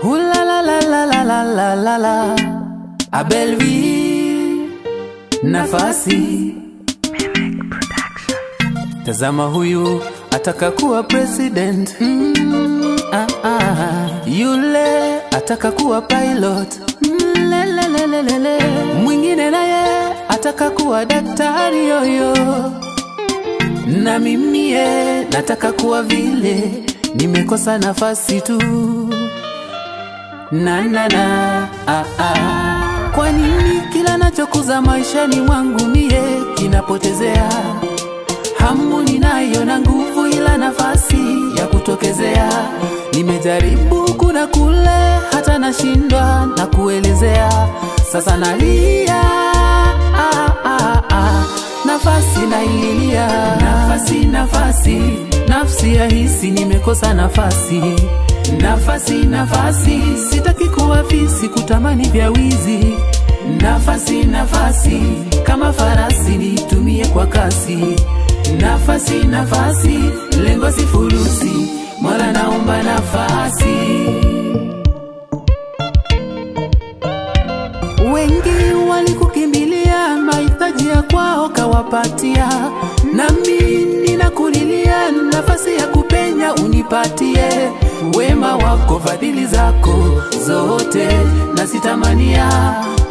Ooh la la la la la la la la la. A Belleville nafasi. Tazama huyu ataka kuwa president. Yule ataka kuwa pilot. Mwingine naye ataka kuwa daktari yoyo. Na mimi nataka kuwa vile, nimekosa nafasi tu. Na Kwa nini kila nachokuza maishani mwangu mie kinapotezea? Hamu ninayo na nguvu ila nafasi ya kutokezea. Nimejaribu kuna kule hata nashindwa na kuelezea. Sasa nalia nafasi naililia. Nafasi nafsi ya hisi nimekosa nafasi. Nafasi sitaki kuwa fisi kutamani vya wizi. Nafasi kama farasi nitumie kwa kasi. Nafasi lengo si fulusi, Mola naomba nafasi. Wengi walikukimbilia mahitaji ya kwao kawapatia. Nami ninakulilia nafasi ya kupenya unipatie. Wema wako fadhili zako zote na sitamania.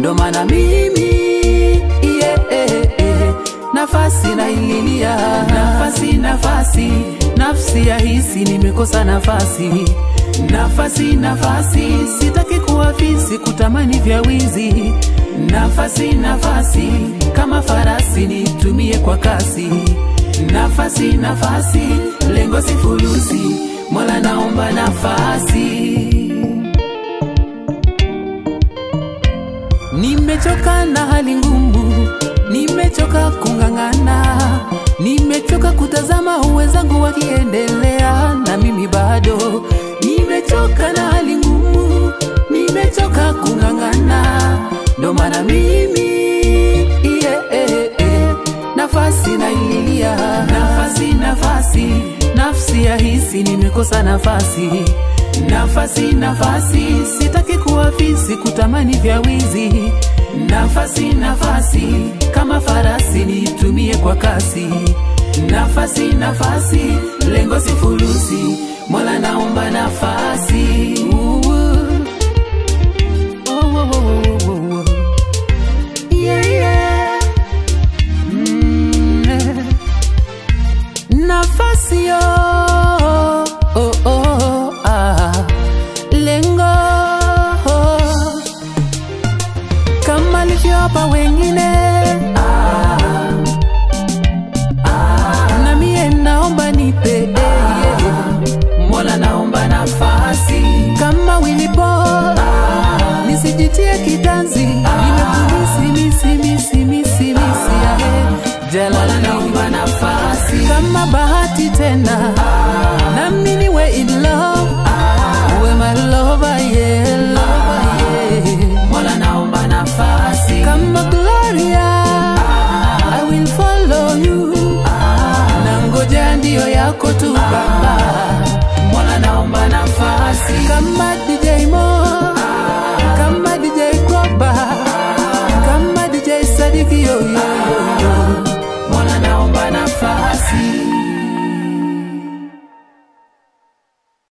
Ndo maana mimi nafasi naililia. Nafasi nafsi ya hisi nimekosa nafasi. Nafasi sitaki kuwa fisi kutamani vya wizi. Nafasi kama farasi nitumie kwa kasi. Nafasi lengo si fulusi, Mola naomba nafasi. Nimechoka na hali ngumu, nimechoka kungangana. Nimechoka kutazama uwezangu wakiendelea na mimi bado. Nimechoka na hali ngumu, nimechoka kungangana. Ndo maana mimi nafasi naililia. Nafasi nafsi ya hisi nimekosa nafasi. Nafasi sitaki kuwa fisi kutamani vya wizi. Nafasi kama farasi nitumie kwa kasi. Nafasi lengo si fulusi, Mola naomba nafasi. Nafasi yo lengo kama livyopa wengine. Na mie naomba nipe Mola naomba nafasi. Kama wilipo nisijitie kitanzi. Nimekumisimisi Mola naomba nafasi. Kama bahati tena na mimi niwe in love.